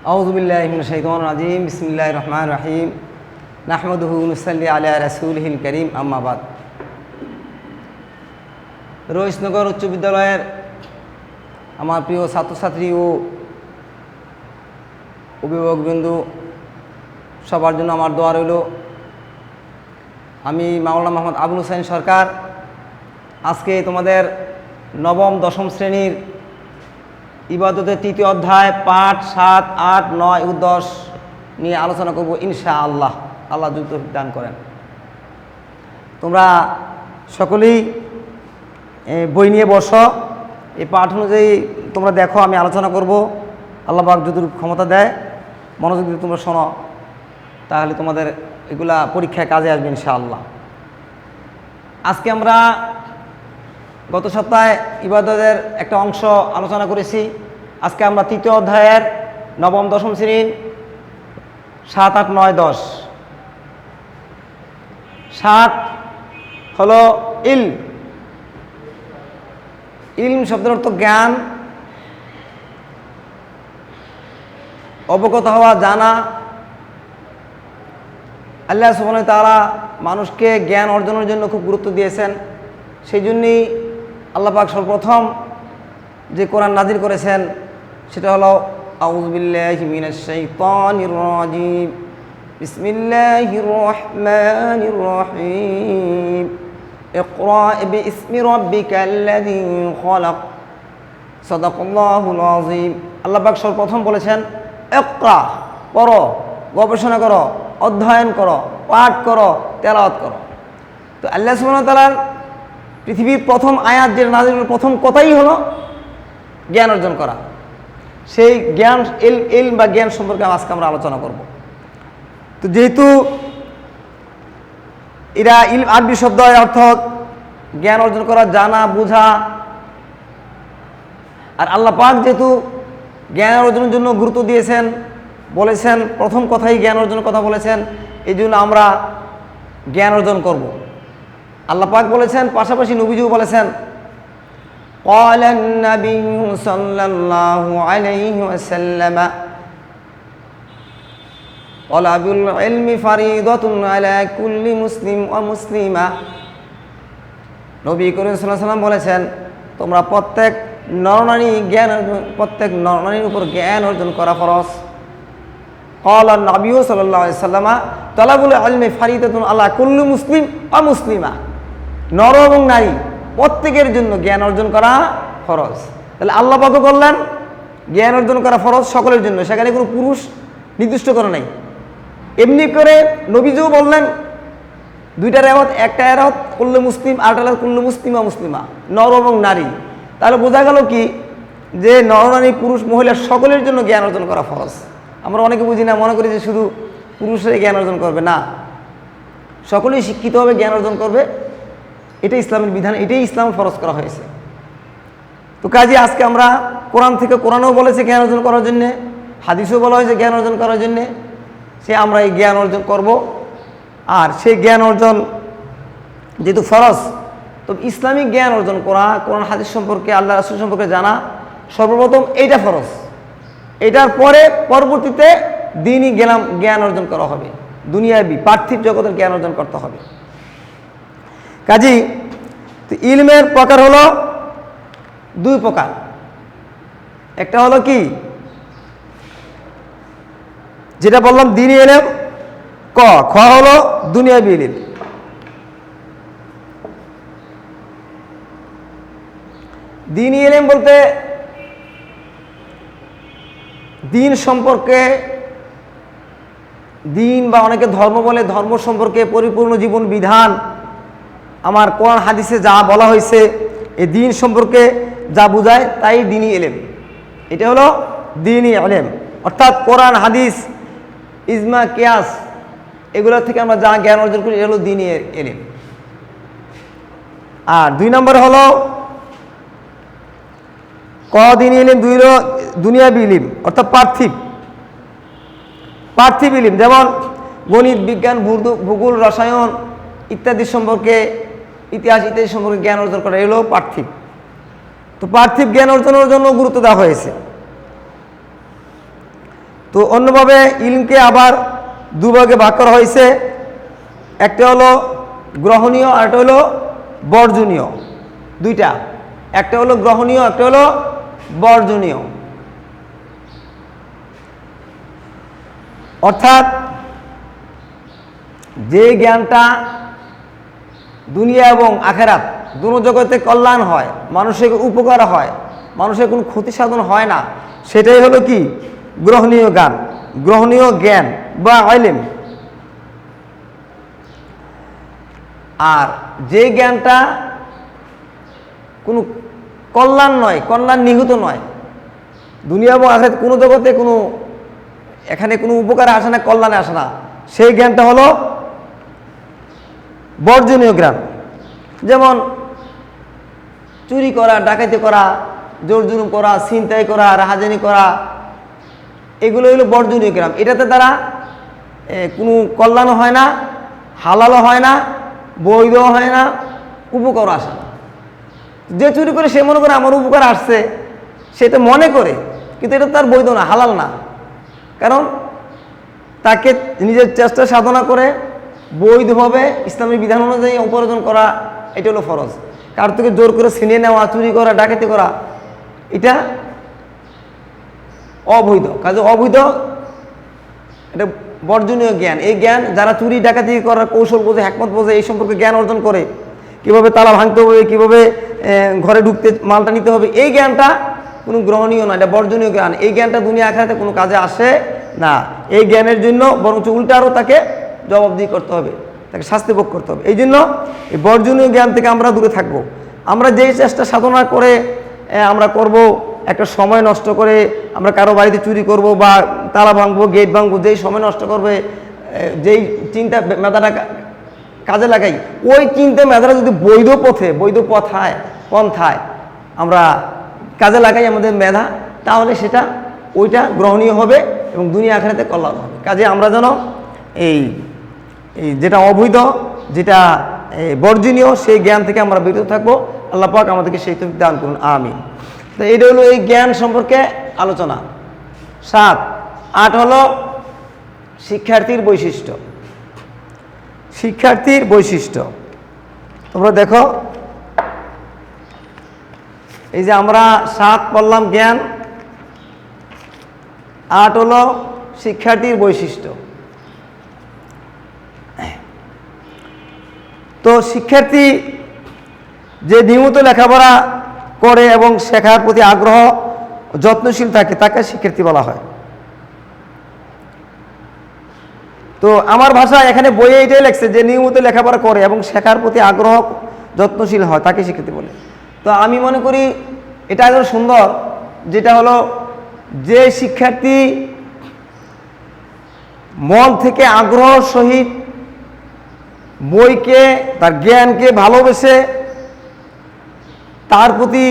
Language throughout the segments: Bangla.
আউযু বিল্লাহি মিনাশ শাইতানির রাজিম বিসমিল্লাহির রহমানির রহিম নাহমাদুহু ওয়া নুসাল্লি আলা রাসূলিহিল কারীম আম্মা বাদ। রইসনগর উচ্চ বিদ্যালয়ের আমার প্রিয় ছাত্রছাত্রী ও অভিভাবকবৃন্দ, সবার জন্য আমার দোয়া রইল। আমি মাওলানা মোহাম্মদ আবুল হোসেন সরকার আজকে তোমাদের নবম দশম শ্রেণীর ইবাদতের তৃতীয় অধ্যায় পাঠ 7, 8, 9 ও 10 নিয়ে আলোচনা করব ইনশাআল্লাহ। আল্লাহ যুক্ত দান করেন। তোমরা সকলেই বই নিয়ে বসো। এই পাঠ অনুযায়ী তোমরা দেখো, আমি আলোচনা করব। আল্লাহ পাক যদি ক্ষমতা দেয়, মনোযোগ দিয়ে তোমরা শোনো, তাহলে তোমাদের এগুলা পরীক্ষায় কাজে আসবে ইনশাআল্লাহ। আজকে আমরা গত সপ্তাহে ইবাদতের একটা অংশ আলোচনা করেছি। আজকে আমরা তৃতীয় অধ্যায়ের নবম দশম শ্রেণীর 7, 8, 9, 10। 7 হলো ইলম শব্দের অর্থ জ্ঞান, অবগত হওয়া, জানা। আল্লাহ সুবহানাহু ওয়া তাআলা মানুষকে জ্ঞান অর্জনের জন্য খুব গুরুত্ব দিয়েছেন। সেই জন্যই আল্লাহ পাক সর্বপ্রথম যে কোরআন নাজিল করেছেন সেটা হলো আউযু বিল্লাহি মিনাশ শাইতানির রাজিম বিসমিল্লাহির রহমানির রহিম ইকরা বিইসমি রাব্বিকাল্লাযী খালাক সাদাকাল্লাহুল আযীম। আল্লাহ পাক সর্বপ্রথম বলেছেন ইকরা, পড়ো, গবেষণা করো, অধ্যয়ন করো, পাঠ করো, তেলাওয়াত করো। তো আল্লাহ সুবহানাহু ওয়া তাআলার পৃথিবীর প্রথম আয়াত, যে নাজিলের প্রথম কথাই হলো জ্ঞান অর্জন করা। সেই জ্ঞান ইলম বা জ্ঞান সম্পর্কে আজকে আমরা আলোচনা করব। তো যেহেতু এরা ইলম আরবি শব্দ, অর্থ জ্ঞান অর্জন করা, জানা, বোঝা। আর আল্লাহ পাক যেহেতু জ্ঞান অর্জনের জন্য গুরুত্ব দিয়েছেন, বলেছেন প্রথম কথাই জ্ঞান অর্জনের কথা বলেছেন, এই জন্য আমরা জ্ঞান অর্জন করব। আল্লাহ পাক বলেছেন, পাশাপাশি নবীজিও বলেছেন, ক্বালান নাবিয়্যু সাল্লাল্লাহু আলাইহি ওয়াসাল্লাম তালাবুল ইলমি ফারিদাতুন আলা কুল্লি মুসলিম ওয়া মুসলিমা। নবী করিম সাল্লাল্লাহু আলাইহি ওয়াসাল্লাম বলেছেন, তোমরা প্রত্যেক নরনারীর উপর জ্ঞান অর্জন করা ফরজ। ক্বালান নাবিয়্যু সাল্লাল্লাহু আলাইহি ওয়াসাল্লাম তালাবুল ইলমি ফারিদাতুন আলা কুল্লি মুসলিম ওয়া মুসলিমা। নর এবং নারী প্রত্যেকের জন্য জ্ঞান অর্জন করা ফরজ। তাহলে আল্লাহ পাক বললেন জ্ঞান অর্জন করা ফরজ সকলের জন্য, সেখানে কোনো পুরুষ নির্দিষ্ট করে নাই। এমনি করে নবীজিও বললেন, দুইটা রেওয়াত, একটা রেওয়াত কুল্লু মুসলিম, আরেকটা রেওয়াত কুল্লু মুসলিমা মুসলিমা, নর এবং নারী। তাহলে বোঝা গেল কি, যে নর নারী পুরুষ মহিলা সকলের জন্য জ্ঞান অর্জন করা ফরজ। আমরা অনেকে বুঝি না, মনে করি যে শুধু পুরুষরাই জ্ঞান অর্জন করবে। না, সকলেই শিক্ষিত হবে, জ্ঞান অর্জন করবে। এটাই ইসলামের বিধান, এটাই ইসলাম ফরজ করা হয়েছে। তো কাজে আজকে আমরা কোরআন থেকে, কোরআনও বলেছে জ্ঞান অর্জন করার জন্যে, হাদিসও বলা হয়েছে জ্ঞান অর্জন করার জন্যে। আমরা এই জ্ঞান অর্জন করব। আর সেই জ্ঞান অর্জন যেহেতু ফরজ, তো ইসলামিক জ্ঞান অর্জন করা, কোরআন হাদিস সম্পর্কে, আল্লাহ রাসূল সম্পর্কে জানা, সর্বপ্রথম এইটা ফরজ। এটার পরে পরবর্তীতে দ্বীনি জ্ঞান অর্জন করা হবে, দুনিয়াবি পার্থিব জগতের জ্ঞান অর্জন করতে হবে। কাজেই তো ইলমের প্রকার হলো 2 প্রকার। একটা হলো কি, যেটা বললাম দ্বীনি ইলম, খ হলো দুনিয়াবি ইলম। দ্বীনি ইলম বলতে দ্বীন সম্পর্কে, দ্বীন বা অনেকে ধর্ম বলে, ধর্ম সম্পর্কে পরিপূর্ণ জীবন বিধান, আমার কোরআন হাদিসে যা বলা হয়েছে এই দ্বীন সম্পর্কে যা বোঝায় তাই দ্বীনি ইলম। এটা হলো দ্বীনি ইলম, অর্থাৎ কোরআন হাদিস, ইজমা, কিয়াস, এগুলো থেকে আমরা যা জ্ঞান অর্জন করি, এটা হলো দ্বীনি ইলম। আর 2 নম্বরে হলো দ্বীনি ইলম, 2 হলো দুনিয়াবি ইলম, অর্থাৎ পার্থিব ইলম, যেমন গণিত, বিজ্ঞান, ভূগোল, রসায়ন ইত্যাদি সম্পর্কে, ইতিহাস ইত্যাদি সম্পর্কে জ্ঞান অর্জন করা, এগুলো পার্থিব। তো পার্থিব জ্ঞান অর্জনের জন্য গুরুত্ব দেওয়া হয়েছে। তো অন্যভাবে ইলমকে আবার দুভাগে ভাগ করা হয়েছে, একটা হলো গ্রহণীয় আর একটা হলো বর্জনীয়, দুইটা, একটা হলো গ্রহণীয় একটা হলো বর্জনীয়। অর্থাৎ যে জ্ঞানটা দুনিয়া এবং আখেরাত দুনো জগতে কল্যাণ হয়, মানুষের উপকার হয়, মানুষের কোনো ক্ষতি সাধন হয় না, সেটাই হলো কি গ্রহণীয় জ্ঞান, গ্রহণীয় জ্ঞান বা ইলম। আর যে জ্ঞানটা কোনো কল্যাণ নয়, কল্যাণ নিহিত নয়, দুনিয়া এবং আখেরাত কোনো জগতে কোনো এখানে কোনো উপকারে আসে না, কল্যাণে আসে না, সেই জ্ঞানটা হলো বর্জনীয় জ্ঞান। যেমন চুরি করা, ডাকাতি করা, জোর জুলুম করা, ছিনতাই করা, রাহাজানি করা, এগুলো হলো বর্জনীয় জ্ঞান। এটাতে দ্বারা কোনো কল্যাণও হয় না, হালালও হয় না, বৈধও হয় না, উপকারও আসে না। যে চুরি করে সে মনে করে আমার উপকার আসছে, সেটা মনে করে, কিন্তু এটা তার বৈধ না, হালাল না। কারণ তাকে নিজের চেষ্টা সাধনা করে বৈধভাবে ইসলামের বিধান অনুযায়ী উপার্জন করা, এটা হলো ফরজ। কার থেকে জোর করে ছিনিয়ে নেওয়া, চুরি করা, ডাকাতি করা, এটা অবৈধ কাজে, অবৈধ, এটা বর্জনীয় জ্ঞান। এই জ্ঞান যারা চুরি ডাকাতি করার কৌশল বোঝে, হ্যাকমত বোঝে, এই সম্পর্কে জ্ঞান অর্জন করে, কিভাবে তালা ভাঙতে হবে, কিভাবে ঘরে ঢুকতে মালটা নিতে হবে, এই জ্ঞানটা কোনো গ্রহণীয় না, এটা বর্জনীয় জ্ঞান। এই জ্ঞানটা দুনিয়া আখিরাতে কোনো কাজে আসে না। এই জ্ঞানের জন্য বরঞ্চ উল্টা আরও তাকে জবাবদিহি করতে হবে, তাকে শাস্তি ভোগ করতে হবে। এই জন্য এই বর্জনীয় জ্ঞান থেকে আমরা দূরে থাকব। আমরা যেই চেষ্টা সাধনা করে আমরা করব, একটা সময় নষ্ট করে আমরা কারো বাড়িতে চুরি করব বা তালা ভাঙবো, গেট ভাঙবো, যেই সময় নষ্ট করবে, যেই চিন্তা মেধাটা কাজে লাগাই, ওই চিন্তা মেধাটা যদি বৈধ পথে, বৈধ পন্থায় আমরা কাজে লাগাই আমাদের মেধা, তাহলে সেটা ওইটা গ্রহণীয় হবে এবং দুনিয়া আখিরাতে কল্যাণ হবে। কাজে আমরা যেন এই যেটা অবৈধ, যেটা বর্জনীয়, সেই জ্ঞান থেকে আমরা বিরত থাকবো। আল্লাহ পাক আমাদেরকে সেই তৌফিক দান করুন, আমিন। তো এইটা হলো এই জ্ঞান সম্পর্কে আলোচনা। 7, 8 হলো শিক্ষার্থীর বৈশিষ্ট্য। শিক্ষার্থীর বৈশিষ্ট্য তোমরা দেখো, এই যে আমরা 7 পড়লাম জ্ঞান, 8 হলো শিক্ষার্থীর বৈশিষ্ট্য। তো শিক্ষার্থী যে নিয়মিত লেখাপড়া করে এবং শেখার প্রতি আগ্রহ, যত্নশীল থাকে, তাকে শিক্ষার্থী বলা হয়। তো আমার ভাষা এখানে বইয়ে এটাই লেখছে যে নিয়মিত লেখাপড়া করে এবং শেখার প্রতি আগ্রহ, যত্নশীল হয়, তাকে শিক্ষার্থী বলে। তো আমি মনে করি এটা একদম সুন্দর, যেটা হলো যে শিক্ষার্থী মন থেকে আগ্রহ সহিত বইকে, তার জ্ঞানকে ভালোবেসে তার প্রতি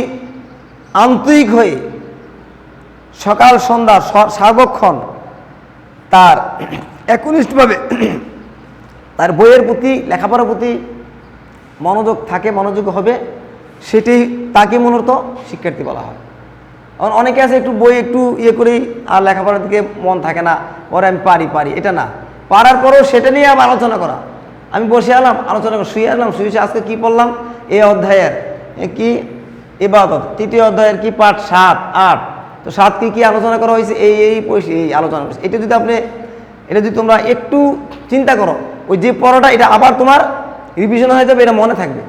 আন্তরিক হয়ে সকাল সন্ধ্যা সার্বক্ষণ তার একনিষ্ঠভাবে তার বইয়ের প্রতি, লেখাপড়ার প্রতি মনোযোগ থাকে, মনোযোগ হবে, সেটি তাকে মূলত শিক্ষার্থী বলা হয়। অনেকে আছে একটু বই একটু করেই আর লেখাপড়ার দিকে মন থাকে না, পরে আমি পারি, এটা না। পারার পরেও সেটা নিয়ে আবার আলোচনা করা। আমি বসে এলাম, আলোচনা করে শুয়ে আজকে কি পড়লাম, এই অধ্যায়ের কি ইবাদত, 3য় অধ্যায়ের কি পাঠ 7, 8, তো 7 কি আলোচনা করা হয়েছে, এই আলোচনা করছে। এটা যদি তোমরা একটু চিন্তা করো, ওই যে পড়াটা এটা আবার তোমার রিভিশন হয়ে যাবে, এটা মনে থাকবে।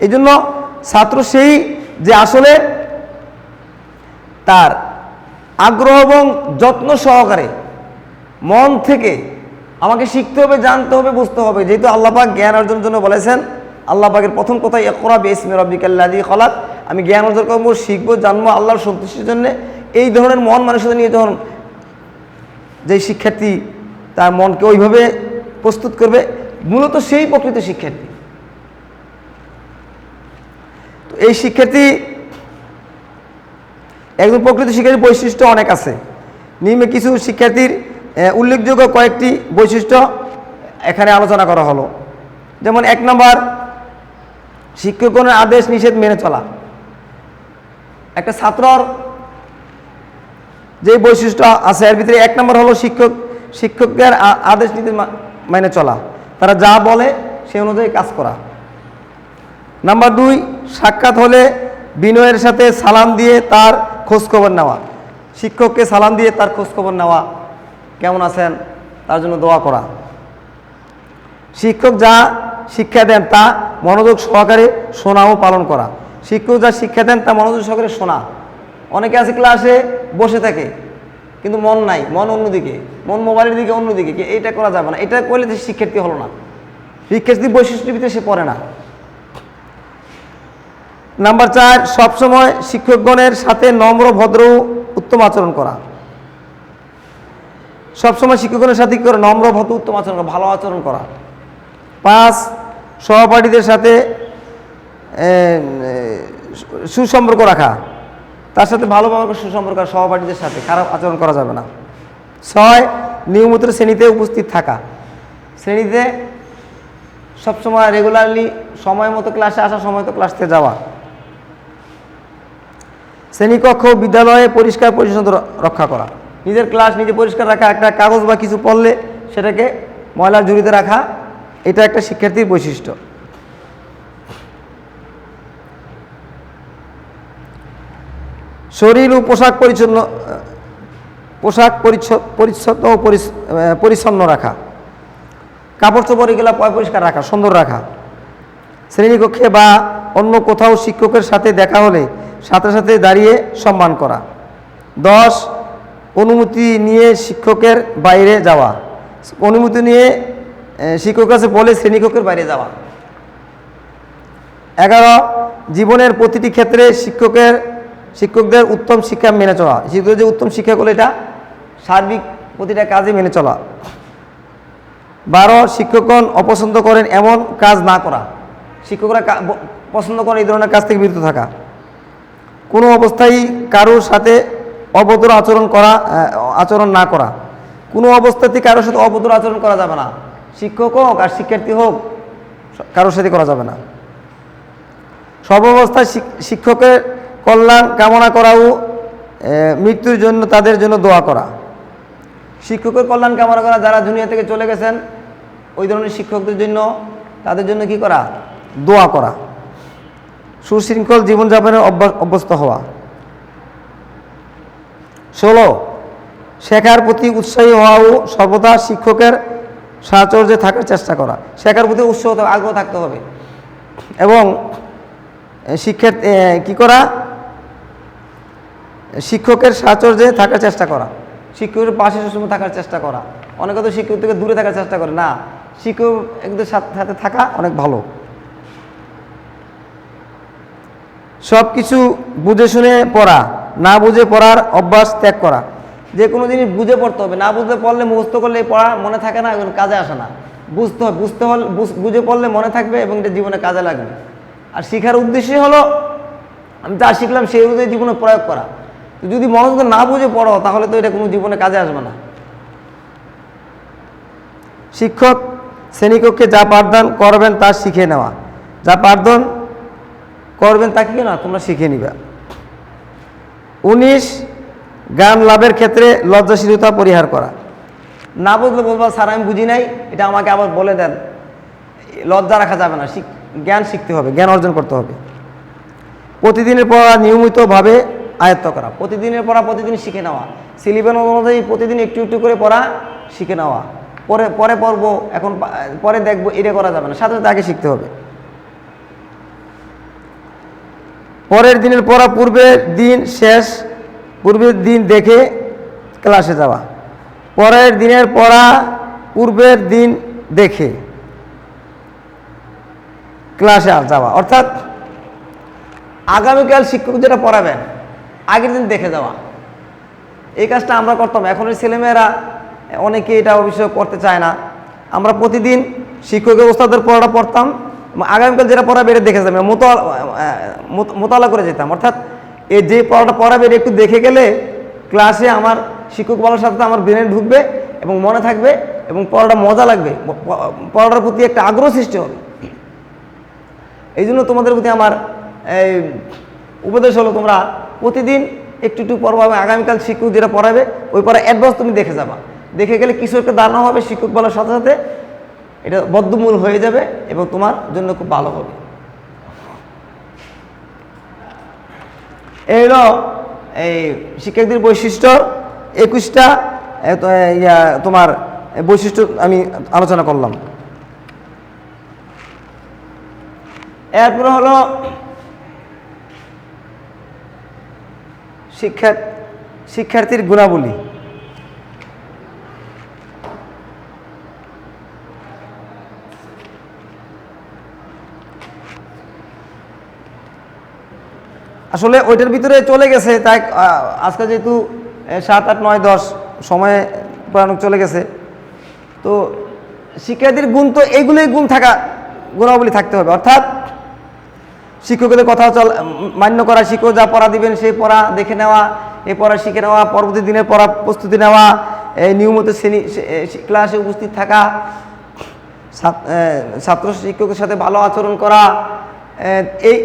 এই জন্য ছাত্র সেই যে আসলে তার আগ্রহ এবং যত্ন সহকারে মন থেকে আমাকে শিখতে হবে, জানতে হবে, বুঝতে হবে। যেহেতু আল্লাহ পাক জ্ঞান অর্জনের জন্য বলেছেন, আল্লাহ পাকের প্রথম কথাই ইকরা বিইসমি রাব্বিকাল্লাযী খলাক, আমি জ্ঞান অর্জন করবো, শিখবো, জানবো আল্লাহর সন্তুষ্টির জন্য। এই ধরনের মন মানুষের নিয়ে যখন যে শিক্ষার্থী তার মনকে ওইভাবে প্রস্তুত করবে, মূলত সেই প্রকৃত শিক্ষার্থী। তো এই শিক্ষার্থী, একজন প্রকৃত শিক্ষার্থীর বৈশিষ্ট্য অনেক আছে। নিম্নে কিছু শিক্ষার্থীর উল্লেখযোগ্য কয়েকটি বৈশিষ্ট্য এখানে আলোচনা করা হলো। যেমন 1 নম্বর, শিক্ষকগণের আদেশ নিষেধ মেনে চলা। একটা ছাত্রর যে বৈশিষ্ট্য আছে এর ভিতরে 1 নম্বর হলো শিক্ষকের আদেশ নীতি মেনে চলা, তারা যা বলে সে অনুযায়ী কাজ করা। নাম্বার 2, সাক্ষাৎ হলে বিনয়ের সাথে সালাম দিয়ে তার খোঁজখবর নেওয়া। শিক্ষককে সালাম দিয়ে তার খোঁজখবর নেওয়া, কেমন আছেন, তার জন্য দোয়া করা। শিক্ষক যা শিক্ষা দেন তা মনোযোগ সহকারে শোনা ও পালন করা। শিক্ষক যা শিক্ষা দেন তা মনোযোগ সহকারে শোনা। অনেকে আছে ক্লাসে বসে থাকে কিন্তু মন নাই, মন অন্যদিকে, মন মোবাইলের দিকে, অন্যদিকে। এইটা করা যাবে না, এটা করলে শিক্ষার্থী হলো না, শিক্ষার্থী বৈশিষ্ট্যের ভিতরে সে পড়ে না। নাম্বার 4, সবসময় শিক্ষকগণের সাথে নম্র, ভদ্র, উত্তম আচরণ করা। সবসময় শিক্ষকগণের সাথে কি করে? নম্র, ভদ্র, উত্তম আচরণ করা, ভালো আচরণ করা। 5, সহপাঠীদের সাথে সুসম্পর্ক রাখা, তার সাথে ভালোভাবে সুসম্পর্ক, সহপাঠীদের সাথে খারাপ আচরণ করা যাবে না। 6, নিয়মিত শ্রেণীতে উপস্থিত থাকা, শ্রেণীতে সবসময় রেগুলারলি সময় মতো ক্লাসে আসা, সময় মতো ক্লাসে যাওয়া। শ্রেণীকক্ষ, বিদ্যালয়ে পরিষ্কার পরিচ্ছন্ন রক্ষা করা, নিজের ক্লাস নিজে পরিষ্কার রাখা, একটা কাগজ বা কিছু পড়লে সেটাকে ময়লার ঝুড়িতে রাখা, এটা একটা শিক্ষার্থীর বৈশিষ্ট্য। শরীর ও পোশাক পরিচ্ছন্ন ও পরিচ্ছন্ন রাখা, কাপড় চোপড় এগুলো পরিষ্কার রাখা, সুন্দর রাখা। শ্রেণীকক্ষে বা অন্য কোথাও শিক্ষকের সাথে দেখা হলে সাথে সাথে দাঁড়িয়ে সম্মান করা। 10, অনুমতি নিয়ে শিক্ষকের বাইরে যাওয়া, অনুমতি নিয়ে শিক্ষকের কাছে বলে শ্রেণীকক্ষের বাইরে যাওয়া। 11, জীবনের প্রতিটি ক্ষেত্রে শিক্ষকদের উত্তম শিক্ষা মেনে চলা। শিক্ষকদের যে উত্তম শিক্ষাগুলো এটা সার্বিক প্রতিটা কাজে মেনে চলা। 12, শিক্ষকগণ অপছন্দ করেন এমন কাজ না করা, শিক্ষকরা পছন্দ করেন এই ধরনের কাজ থেকে বিরত থাকা। কোনো অবস্থায় কারোর সাথে অভদ্র আচরণ না করা, কোনো অবস্থাতে কারোর সাথে অভদ্র আচরণ করা যাবে না, শিক্ষক হোক আর শিক্ষার্থী হোক, কারোর সাথে করা যাবে না। সর্বাবস্থায় শিক্ষকের কল্যাণ কামনা করা ও মৃত্যুর জন্য তাদের জন্য দোয়া করা। শিক্ষকের কল্যাণ কামনা করা, যারা দুনিয়া থেকে চলে গেছেন ওই ধরনের শিক্ষকদের জন্য, তাদের জন্য কি করা? দোয়া করা। সুশৃঙ্খল জীবনযাপনের অভ্যস্ত হওয়া। 16, শেখার প্রতি উৎসাহী হওয়া ও সর্বদা শিক্ষকের সাহচর্যে থাকার চেষ্টা করা। শেখার প্রতি উৎসাহ আগ্রহ থাকতে হবে এবং কি করা? শিক্ষকের সাহচর্যে থাকার চেষ্টা করা, শিক্ষকের পাশে সবসময় থাকার চেষ্টা করা। অনেকে তো শিক্ষক থেকে দূরে থাকার চেষ্টা করে না, শিক্ষক একদের সাথে থাকা অনেক ভালো। সব কিছু বুঝে শুনে পড়া, না বুঝে পড়ার অভ্যাস ত্যাগ করা। যে কোনো জিনিস বুঝে পড়তে হবে, না বুঝে পড়লে মুখস্থ করলে পড়া মনে থাকে না এবং কাজে আসে না। বুঝতে হলে বুঝে পড়লে মনে থাকবে এবং এটা জীবনে কাজে লাগবে। আর শেখার উদ্দেশ্যই হলো আমি যা শিখলাম সেই অনুযায়ী জীবনে প্রয়োগ করা। যদি মনোযোগ না বুঝে পড়ো তাহলে তো এটা কোনো জীবনে কাজে আসবে না। শিক্ষক শ্রেণীকক্ষে যা পাঠদান করবেন তা শিখে নেওয়া, যা পাঠদান করবেন তা কি না তোমরা শিখে নিবে। 19, জ্ঞান লাভের ক্ষেত্রে লজ্জাশীলতা পরিহার করা। না বুঝলে বলবো স্যার আমি বুঝি নাই, এটা আমাকে আবার বলে দেন, লজ্জা রাখা যাবে না। জ্ঞান শিখতে হবে, জ্ঞান অর্জন করতে হবে। প্রতিদিনের পড়া নিয়মিতভাবে আয়ত্ত করা, প্রতিদিনের পড়া প্রতিদিন শিখে নেওয়া, সিলেবাস অনুযায়ী প্রতিদিন একটু একটু করে পড়া শিখে নেওয়া। পরে পড়বো, এখন পরে দেখবো, এটা করা যাবে না, সাথে সাথে আগে শিখতে হবে। পরের দিনের পড়া পূর্বের দিন দেখে ক্লাসে যাওয়া। পরের দিনের পড়া পূর্বের দিন দেখে ক্লাসে যাওয়া, অর্থাৎ আগামীকাল শিক্ষক যেটা পড়াবেন আগের দিন দেখে যাওয়া। এই কাজটা আমরা করতাম, এখনের ছেলেমেয়েরা অনেকে এটা অবশ্য করতে চায় না। আমরা প্রতিদিন শিক্ষকের ওস্তাদের পড়াটা পড়তাম, আগামীকাল যেটা পড়াবে এটা দেখে যাবে, মোতালা করে যেতাম। অর্থাৎ যে পড়াটা পড়াবে এটা একটু দেখে গেলে ক্লাসে আমার শিক্ষক বলার সাথে আমার ব্রেনে ঢুকবে এবং মনে থাকবে এবং পড়াটা মজা লাগবে, পড়াটার প্রতি একটা আগ্রহ সৃষ্টি হবে। এই জন্য তোমাদের প্রতি আমার এই উপদেশ হলো তোমরা প্রতিদিন একটু একটু পড়বা এবং আগামীকাল শিক্ষক যেটা পড়াবে ওই পড়া অ্যাডভান্স তুমি দেখে যাবা। দেখে গেলে কিছু একটা ধারণা হবে, শিক্ষক বলার সাথে সাথে এটা বদ্ধমূল হয়ে যাবে এবং তোমার জন্য খুব ভালো হবে। এই হলো এই শিক্ষকদের বৈশিষ্ট্য 21টা তোমার বৈশিষ্ট্য আমি আলোচনা করলাম। এরপরে হলো শিক্ষার্থীর গুণাবলী। আসলে ওইটার ভিতরে চলে গেছে, তাই আজকে যেহেতু 7, 8, 9, 10 সময়ে প্রাণক চলে গেছে, তো শিক্ষার্থীর গুণ তো এইগুলোই গুণাবলী থাকতে হবে। অর্থাৎ শিক্ষকদের কথা মান্য করা, শিক্ষক যা পড়া দিবেন সেই পড়া দেখে নেওয়া, এই পড়া শিখে নেওয়া, পরবর্তী দিনের পড়া প্রস্তুতি নেওয়া, এই নিয়মিত ক্লাসে উপস্থিত থাকা, ছাত্র শিক্ষকের সাথে ভালো আচরণ করা,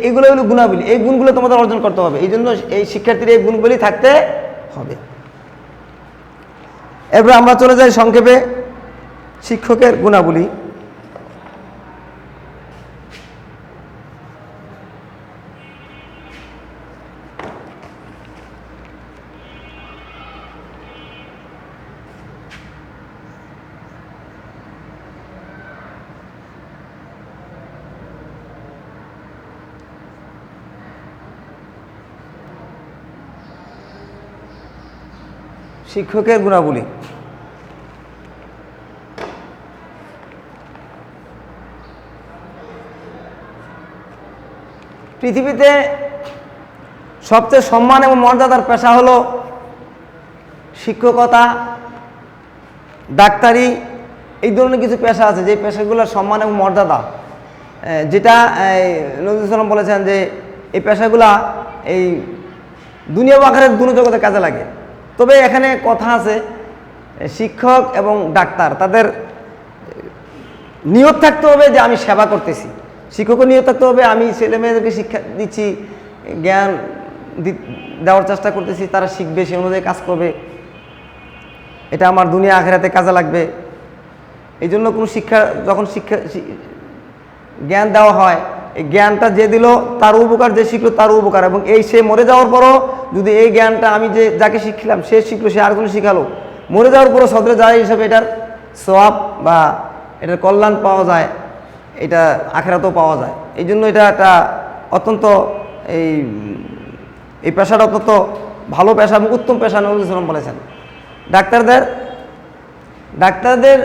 এইগুলো হলো গুণাবলী। এই গুণগুলো তোমাদের অর্জন করতে হবে। এই জন্য এই শিক্ষার্থীর এই গুণগুলি থাকতে হবে। এরপর আমরা চলে যাই সংক্ষেপে শিক্ষকের গুণাবলী। শিক্ষকের গুণাবলী পৃথিবীতে সবচেয়ে সম্মান এবং মর্যাদার পেশা হলো শিক্ষকতা, ডাক্তারি, এই ধরনের কিছু পেশা আছে যে পেশাগুলোর সম্মান এবং মর্যাদা, যেটা নজরুল ইসলাম বলেছেন যে এই পেশাগুলা এই দুনিয়া আখিরাত দুনো জগতে কাজে লাগে। তবে এখানে কথা আছে, শিক্ষক এবং ডাক্তার তাদের নিয়ত থাকতে হবে যে আমি সেবা করতেছি। শিক্ষকও নিয়ত থাকতে হবে আমি ছেলে মেয়েদেরকে শিক্ষা দিচ্ছি, জ্ঞান দেওয়ার চেষ্টা করতেছি, তারা শিখবে, সে অনুযায়ী কাজ করবে, এটা আমার দুনিয়া আখিরাতে কাজে লাগবে। এই জন্য কোনো যখন জ্ঞান দেওয়া হয়, এই জ্ঞানটা যে দিল তার উপকার, যে শিখলো তার উপকার, এবং সে মরে যাওয়ার পরও যদি এই জ্ঞানটা আমি যাকে শিখলাম সে শিখলো, সে আরেকজন শিখালো, মরে যাওয়ার পরও সদরে যায় হিসাবে এটার সওয়াব বা এটার কল্যাণ পাওয়া যায়, এটা আখিরাতেও পাওয়া যায়। এই জন্য এটা একটা অত্যন্ত এই পেশাটা অত্যন্ত ভালো পেশা এবং উত্তম পেশা নজরুল ইসলাম বলেছেন। ডাক্তারদের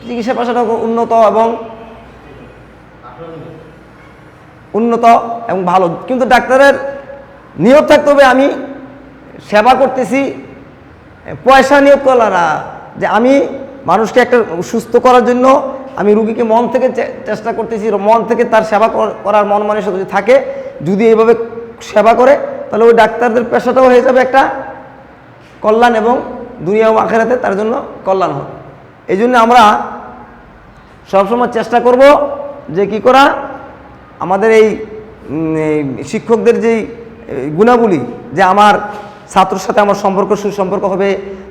চিকিৎসা পেশাটা উন্নত এবং ভালো, কিন্তু ডাক্তারের নিয়ত থাকতে হবে আমি সেবা করতেছি, পয়সা নিয়োগ করলাম না, যে আমি মানুষকে একটা সুস্থ করার জন্য আমি রুগীকে মন থেকে চেষ্টা করতেছি, মন থেকে তার সেবা করার মন মানসিকতা যদি থাকে, যদি এইভাবে সেবা করে, তাহলে ওই ডাক্তারদের পেশাটাও হয়ে যাবে একটা কল্যাণ এবং দুনিয়া ও আখিরাতে তার জন্য কল্যাণ হবে। এই জন্য আমরা সবসময় চেষ্টা করব যে কি করা, আমাদের এই শিক্ষকদের যেই গুণাবলী, যে আমার ছাত্রের সাথে আমার সুসম্পর্ক হবে,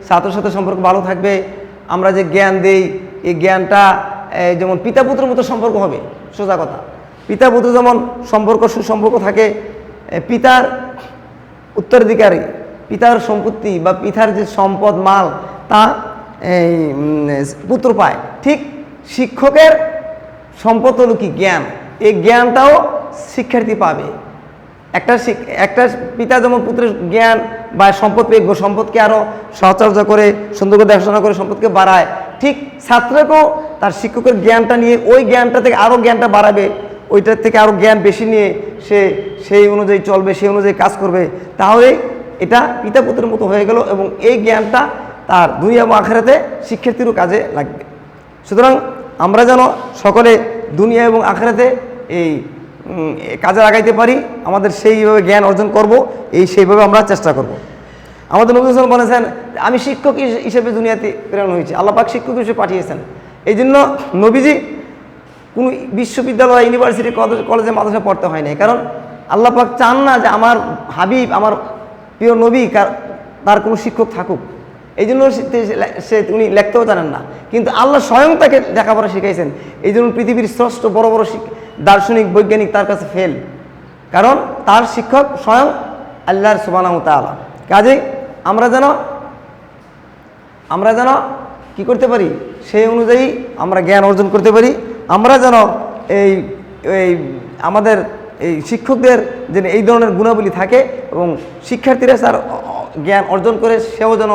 ছাত্রের সাথে সম্পর্ক ভালো থাকবে, আমরা যে জ্ঞান দেই এই জ্ঞানটা যেমন পিতা পুত্রের মতো সম্পর্ক হবে। সোজা কথা, পিতা পুত্র যেমন সুসম্পর্ক থাকে, পিতার উত্তরাধিকারী, পিতার সম্পত্তি বা পিতার যে সম্পদ মাল তা পুত্র পায়, ঠিক শিক্ষকের সম্পদ হলো কি জ্ঞান, এই জ্ঞানটাও শিক্ষার্থী পাবে। একটা পিতা যেমন পুত্রের জ্ঞান বা সম্পদ পেয়ে সম্পদকে আরও সহচর্যা করে, সুন্দর করে দেখাশোনা করে সম্পদকে বাড়ায়, ঠিক ছাত্রকেও তার শিক্ষকের জ্ঞানটা নিয়ে ওই জ্ঞানটা থেকে আরও জ্ঞানটা বাড়াবে, ওইটার থেকে আরও জ্ঞান বেশি নিয়ে সে সেই অনুযায়ী চলবে, সেই অনুযায়ী কাজ করবে। তাহলে এটা পিতা পুত্রের মতো হয়ে গেল এবং এই জ্ঞানটা তার দুনিয়া এবং আখিরাতে শিক্ষার্থীরও কাজে লাগবে। সুতরাং আমরা যেন সকলে দুনিয়া এবং আখিরাতে এই কাজে লাগাইতে পারি, আমাদের সেইভাবে জ্ঞান অর্জন করব, সেইভাবে আমরা চেষ্টা করব। আমাদের নবী সাল্লাল্লাহু আলাইহি ওয়াসাল্লাম বলেছেন আমি শিক্ষক হিসেবে দুনিয়াতে প্রেরণ হয়েছি, আল্লাহ পাক শিক্ষক হিসেবে পাঠিয়েছেন। এই জন্য নবীজি কোনো বিশ্ববিদ্যালয়, ইউনিভার্সিটি, কলেজে, মাদ্রাসায় পড়তে হয় নাই, কারণ আল্লাহ পাক চান না যে আমার হাবিব, আমার প্রিয় নবী তার কোনো শিক্ষক থাকুক, এই জন্য উনি লিখতেও জানেন না, কিন্তু আল্লাহ স্বয়ং তাকে লেখাপড়া শিখাইছেন। এই জন্য পৃথিবীর শ্রেষ্ঠ বড় বড় দার্শনিক বৈজ্ঞানিক তার কাছে ফেল, কারণ তার শিক্ষক স্বয়ং আল্লাহর সুবহানাহু ওয়া তাআলা। কাজেই আমরা যেন কি করতে পারি, সেই অনুযায়ী আমরা জ্ঞান অর্জন করতে পারি। আমরা যেন এই আমাদের এই শিক্ষকদের যেন এই ধরনের গুণাবলী থাকে এবং শিক্ষার্থীরা তার জ্ঞান অর্জন করে সেও যেন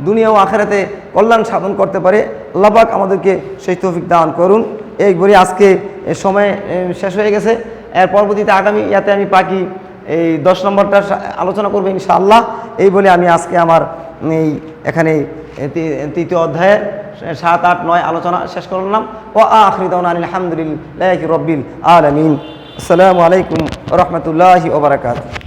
দুনিয়া ও আখিরাতে কল্যাণ সাধন করতে পারে। আল্লাহ পাক আমাদেরকে সেই তৌফিক দান করুন। এই বলে আজকে সময় শেষ হয়ে গেছে। এর পরবর্তীতে আগামী ইয়াতে আমি বাকি এই 10 নম্বরটা আলোচনা করবো ইনশাআল্লাহ। এই বলে আমি আজকে আমার এই এখানে 3য় অধ্যায়ের 7, 8, 9 আলোচনা শেষ করলাম। ও আখিরু দাওয়ানা আলহামদুলিল্লাহি রাব্বিল আলামিন। আসসালামু আলাইকুম ওয়া রাহমাতুল্লাহি ওয়া বারাকাতুহু।